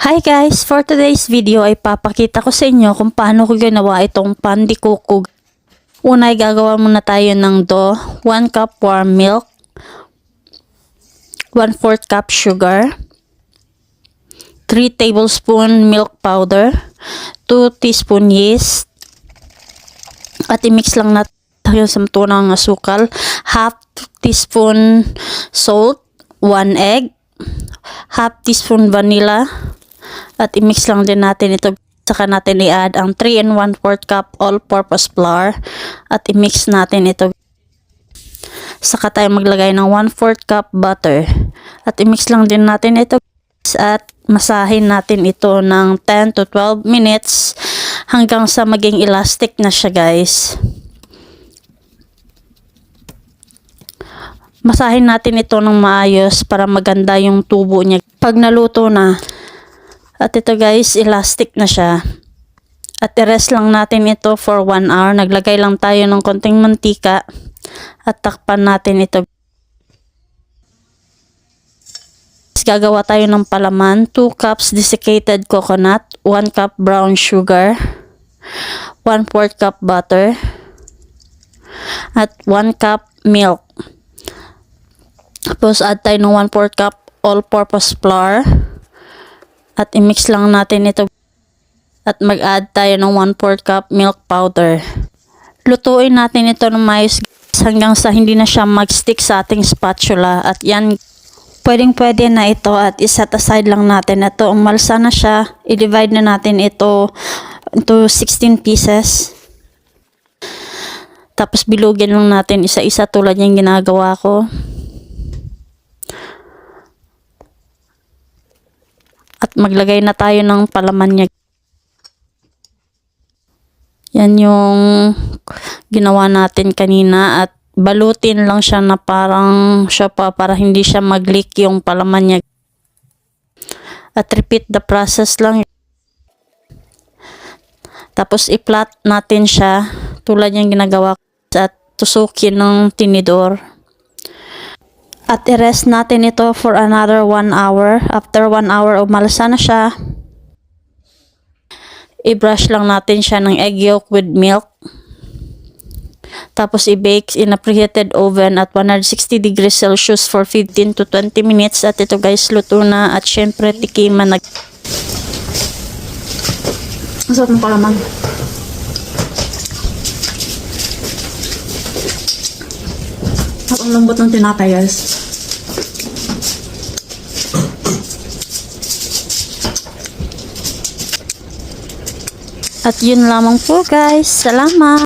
Hi guys! For today's video ay papakita ko sa inyo kung paano ko ginawa itong pandikukog. Una ay gagawa muna tayo ng dough, 1 cup warm milk, 1/4 cup sugar, 3 tablespoon milk powder, 2 teaspoon yeast, at i-mix lang natin sa tunang asukal, half teaspoon salt, 1 egg, half teaspoon vanilla, at i-mix lang din natin ito. Saka natin i-add ang 3 and 1/4 cup all-purpose flour at i-mix natin ito. Saka tayo maglagay ng 1/4 cup butter at i-mix lang din natin ito at masahin natin ito ng 10 to 12 minutes hanggang sa maging elastic na siya, guys. Masahin natin ito ng maayos para maganda yung tubo niya pag naluto na. At ito guys, elastic na siya. At i-rest lang natin ito for 1 hour. Naglagay lang tayo ng konting mantika at takpan natin ito. Gagawa tayo ng palaman. 2 cups desiccated coconut, 1 cup brown sugar, 1/4 cup butter, at 1 cup milk. Tapos add tayo ng 1/4 cup all-purpose flour. At i-mix lang natin ito. At mag-add tayo ng 1/4 cup milk powder. Lutuin natin ito ng maayos hanggang sa hindi na siya mag-stick sa ating spatula. At yan, pwedeng-pwede na ito at iset aside lang natin. Ito, umalsa na siya. I-divide na natin ito into 16 pieces. Tapos bilugin lang natin isa-isa tulad yung ginagawa ko. At maglagay na tayo ng palaman niya. Yan yung ginawa natin kanina at balutin lang siya na parang sopa para hindi siya mag-leak yung palaman niya. At repeat the process lang. Tapos i-flat natin siya tulad yung ginagawa ko at tusukin ng tinidor. At i-rest natin ito for another 1 hour. After 1 hour, umalsa na siya. I-brush lang natin siya ng egg yolk with milk. Tapos i-bake in a preheated oven at 160 degrees Celsius for 15 to 20 minutes. At ito guys, luto na. At syempre, tikiman na. Masarap ng palaman. Ang lambot ng tinapay, guys. At yun lamang po guys. Salamat!